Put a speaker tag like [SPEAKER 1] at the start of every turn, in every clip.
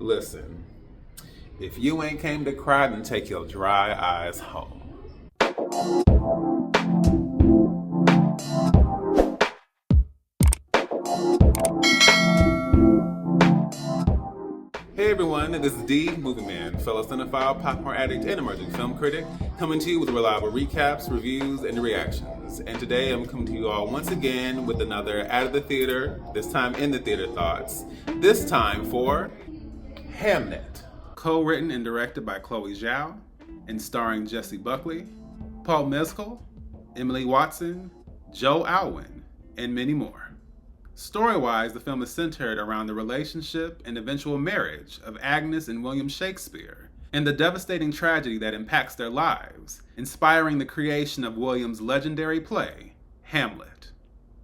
[SPEAKER 1] Listen, if you ain't came to cry, then take your dry eyes home. Hey everyone, this is D, Movieman, fellow cinephile, popcorn addict, and emerging film critic, coming to you with reliable recaps, reviews, and reactions. And today I'm coming to you all once again with another Out of the Theater, this time in the theater thoughts. This time for Hamnet. Co-written and directed by Chloe Zhao, and starring Jessie Buckley, Paul Mescal, Emily Watson, Joe Alwyn, and many more. Story-wise, the film is centered around the relationship and eventual marriage of Agnes and William Shakespeare, and the devastating tragedy that impacts their lives, inspiring the creation of William's legendary play, Hamlet.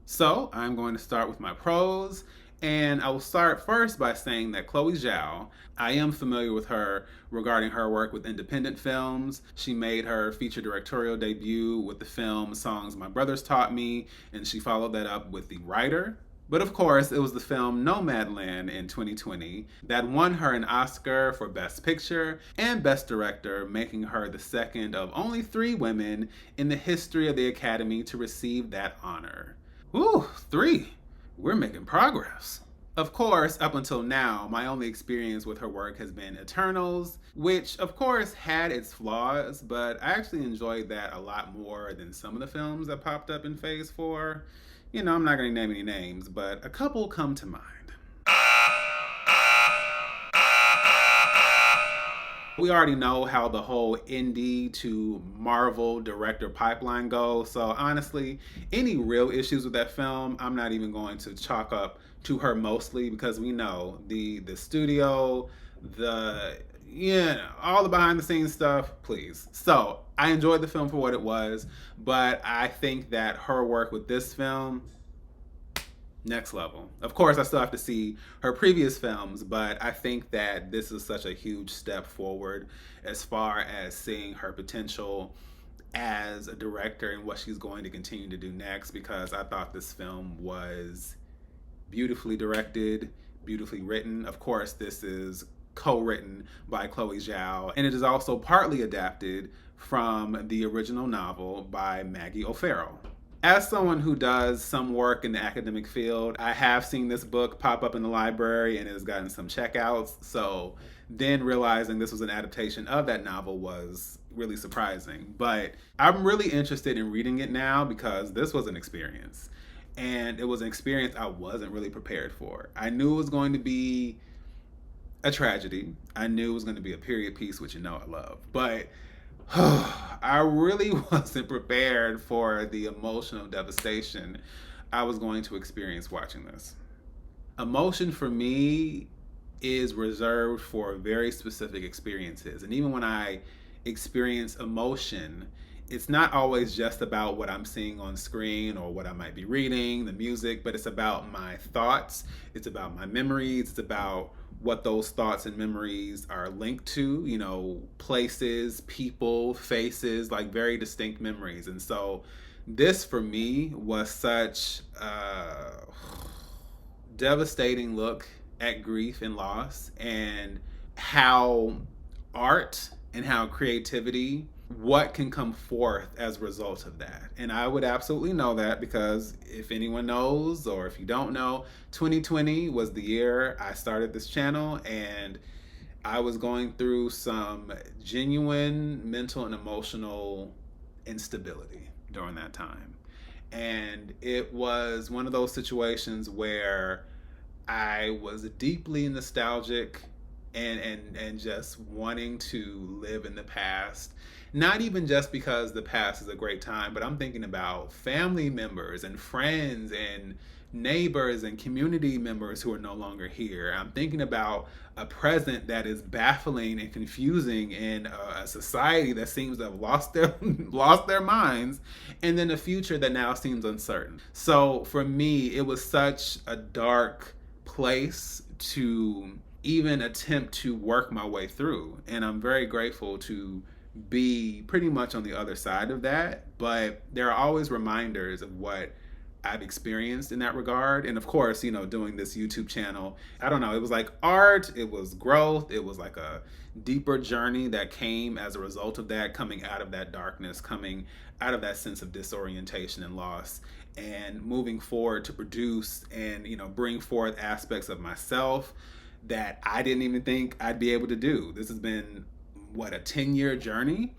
[SPEAKER 1] So, I'm going to start with my pros, and I will start first by saying that Chloe Zhao, I am familiar with her regarding her work with independent films. She made her feature directorial debut with the film Songs My Brothers Taught Me, and she followed that up with The Writer. But of course, it was the film Nomadland in 2020 that won her an Oscar for Best Picture and Best Director, making her the second of only 3 women in the history of the Academy to receive that honor. Whew, 3. We're making progress. Of course, up until now, my only experience with her work has been Eternals, which of course had its flaws, but I actually enjoyed that a lot more than some of the films that popped up in Phase 4. You know, I'm not going to name any names, but a couple come to mind. We already know how the whole indie to Marvel director pipeline goes, so honestly, any real issues with that film, I'm not even going to chalk up to her mostly, because we know the studio, all the behind the scenes stuff, please. So, I enjoyed the film for what it was, but I think that her work with this film, next level. Of course, I still have to see her previous films, but I think that this is such a huge step forward as far as seeing her potential as a director and what she's going to continue to do next, because I thought this film was beautifully directed, beautifully written. Of course, this is co-written by Chloe Zhao, and it is also partly adapted from the original novel by Maggie O'Farrell. As someone who does some work in the academic field, I have seen this book pop up in the library and it has gotten some checkouts, so then realizing this was an adaptation of that novel was really surprising. But I'm really interested in reading it now because this was an experience, and it was an experience I wasn't really prepared for. I knew it was going to be a tragedy. I knew it was going to be a period piece, which you know I love. But I really wasn't prepared for the emotional devastation I was going to experience watching this. Emotion for me is reserved for very specific experiences. And even when I experience emotion, it's not always just about what I'm seeing on screen or what I might be reading, the music, but it's about my thoughts, it's about my memories, it's about what those thoughts and memories are linked to, you know, places, people, faces, like very distinct memories. And so this for me was such a devastating look at grief and loss, and how art and how creativity, what can come forth as a result of that. And I would absolutely know that, because if anyone knows, or if you don't know, 2020 was the year I started this channel, and I was going through some genuine mental and emotional instability during that time. And it was one of those situations where I was deeply nostalgic and just wanting to live in the past. Not even just because the past is a great time, but I'm thinking about family members and friends and neighbors and community members who are no longer here. I'm thinking about a present that is baffling and confusing in a society that seems to have lost their minds, and then a future that now seems uncertain. So for me, it was such a dark place to even attempt to work my way through, and I'm very grateful to be pretty much on the other side of that. But there are always reminders of what I've experienced in that regard. And of course, you know, doing this YouTube channel, I don't know, it was like art, it was growth, it was like a deeper journey that came as a result of that, coming out of that darkness, coming out of that sense of disorientation and loss, and moving forward to produce and, you know, bring forth aspects of myself that I didn't even think I'd be able to do. This has been, what, a 10-year journey?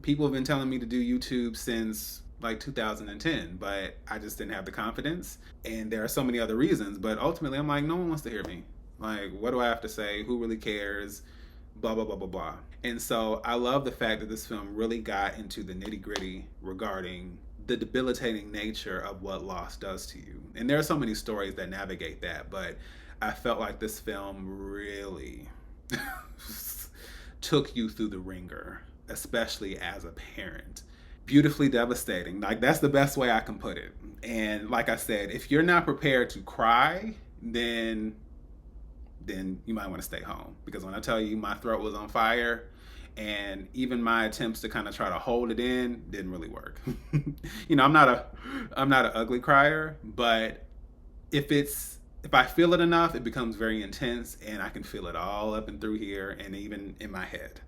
[SPEAKER 1] People have been telling me to do YouTube since like 2010, but I just didn't have the confidence. And there are so many other reasons, but ultimately I'm like, no one wants to hear me. Like, what do I have to say? Who really cares? Blah, blah, blah, blah, blah. And so I love the fact that this film really got into the nitty gritty regarding the debilitating nature of what loss does to you. And there are so many stories that navigate that, but I felt like this film really took you through the ringer, especially as a parent. Beautifully devastating. Like, that's the best way I can put it. And like I said, if you're not prepared to cry, then you might want to stay home. Because when I tell you my throat was on fire, and even my attempts to kind of try to hold it in didn't really work. You know, I'm not an ugly crier, but if I feel it enough, it becomes very intense, and I can feel it all up and through here and even in my head.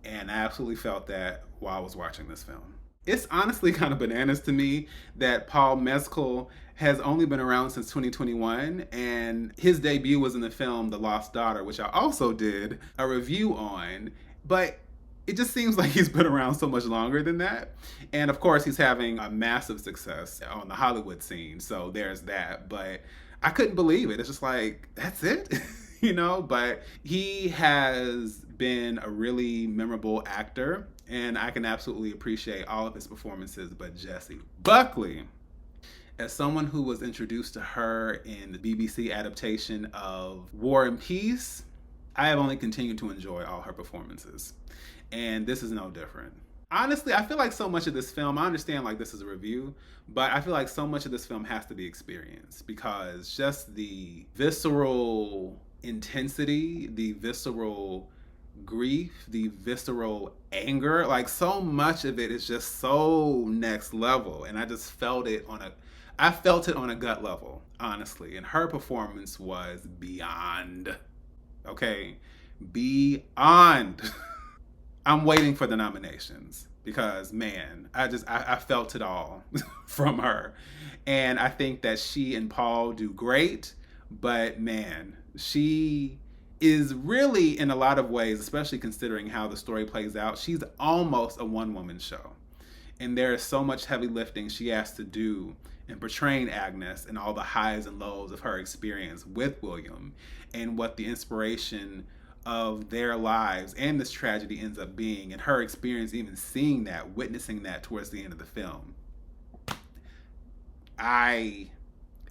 [SPEAKER 1] And I absolutely felt that while I was watching this film. It's honestly kind of bananas to me that Paul Mescal has only been around since 2021, and his debut was in the film The Lost Daughter, which I also did a review on, but it just seems like he's been around so much longer than that. And of course, he's having a massive success on the Hollywood scene, so there's that. But I couldn't believe it. It's just like, that's it? You know? But he has been a really memorable actor, and I can absolutely appreciate all of his performances. But Jessie Buckley, as someone who was introduced to her in the BBC adaptation of War and Peace, I have only continued to enjoy all her performances. And this is no different. Honestly, I feel like so much of this film, I understand like this is a review, but I feel like so much of this film has to be experienced, because just the visceral intensity, the visceral grief, the visceral anger, like so much of it is just so next level. And I just felt it on a gut level, honestly. And her performance was beyond, okay? Beyond. I'm waiting for the nominations because, man, I felt it all from her. And I think that she and Paul do great, but man, she is really, in a lot of ways, especially considering how the story plays out, she's almost a one-woman show. And there is so much heavy lifting she has to do in portraying Agnes and all the highs and lows of her experience with William, and what the inspiration of their lives and this tragedy ends up being, and her experience even seeing that, witnessing that towards the end of the film.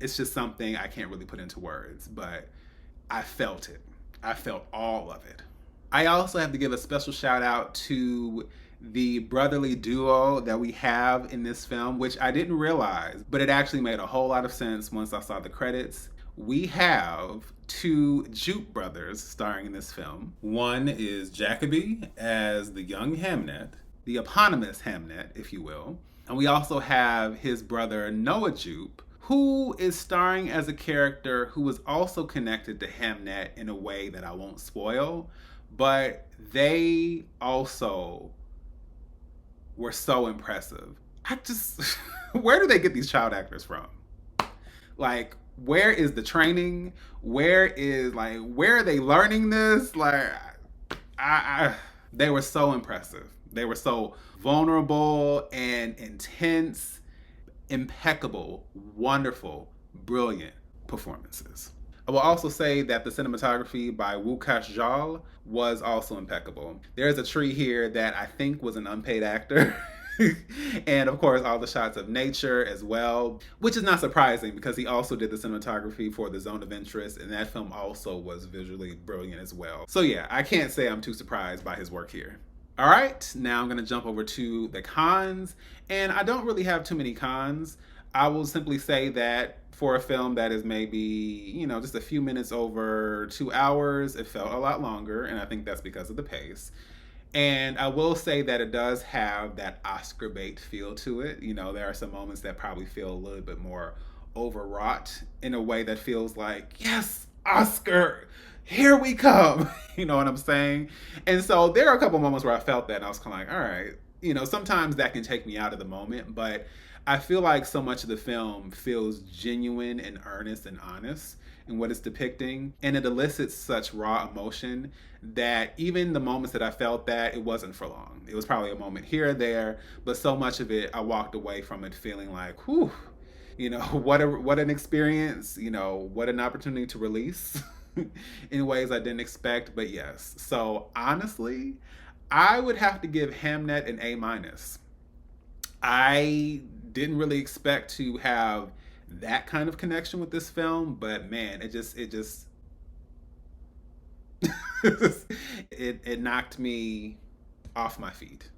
[SPEAKER 1] It's just something I can't really put into words, but I felt it. I felt all of it. I also have to give a special shout out to the brotherly duo that we have in this film, which I didn't realize, but it actually made a whole lot of sense once I saw the credits. We have two Jupp brothers starring in this film. One is Jacoby as the young Hamnet, the eponymous Hamnet, if you will. And we also have his brother Noah Jupp, who is starring as a character who is also connected to Hamnet in a way that I won't spoil, but they also were so impressive. Where do they get these child actors from? Like, where is the training? Where are they learning this? Like, they were so impressive. They were so vulnerable and intense, impeccable, wonderful, brilliant performances. I will also say that the cinematography by Chloé Zhao was also impeccable. There's a tree here that I think was an unpaid actor. And of course, all the shots of nature as well, which is not surprising because he also did the cinematography for The Zone of Interest, and that film also was visually brilliant as well. So yeah, I can't say I'm too surprised by his work here. All right, now I'm gonna jump over to the cons, and I don't really have too many cons. I will simply say that for a film that is maybe, just a few minutes over 2 hours, it felt a lot longer, and I think that's because of the pace. And I will say that it does have that Oscar bait feel to it. There are some moments that probably feel a little bit more overwrought in a way that feels like, yes, Oscar, here we come. You know what I'm saying? And so there are a couple moments where I felt that and I was kind of like, all right, sometimes that can take me out of the moment, but I feel like so much of the film feels genuine and earnest and honest in what it's depicting, and it elicits such raw emotion that even the moments that I felt that, it wasn't for long. It was probably a moment here or there, but so much of it, I walked away from it feeling like, whew, what an experience, what an opportunity to release in ways I didn't expect. But yes, so honestly, I would have to give Hamnet an A minus. I didn't really expect to have that kind of connection with this film, but man, it just it knocked me off my feet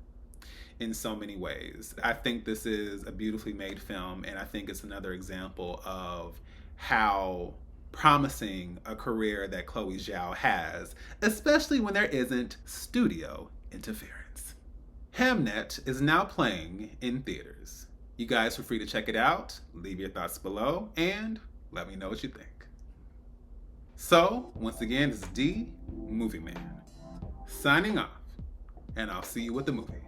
[SPEAKER 1] in so many ways. I think this is a beautifully made film, and I think it's another example of how promising a career that Chloe Zhao has, especially when there isn't studio interference. Hamnet is now playing in theaters. You guys feel free to check it out, leave your thoughts below, and let me know what you think. So, once again, this is D, Movieman, signing off, and I'll see you at the movies.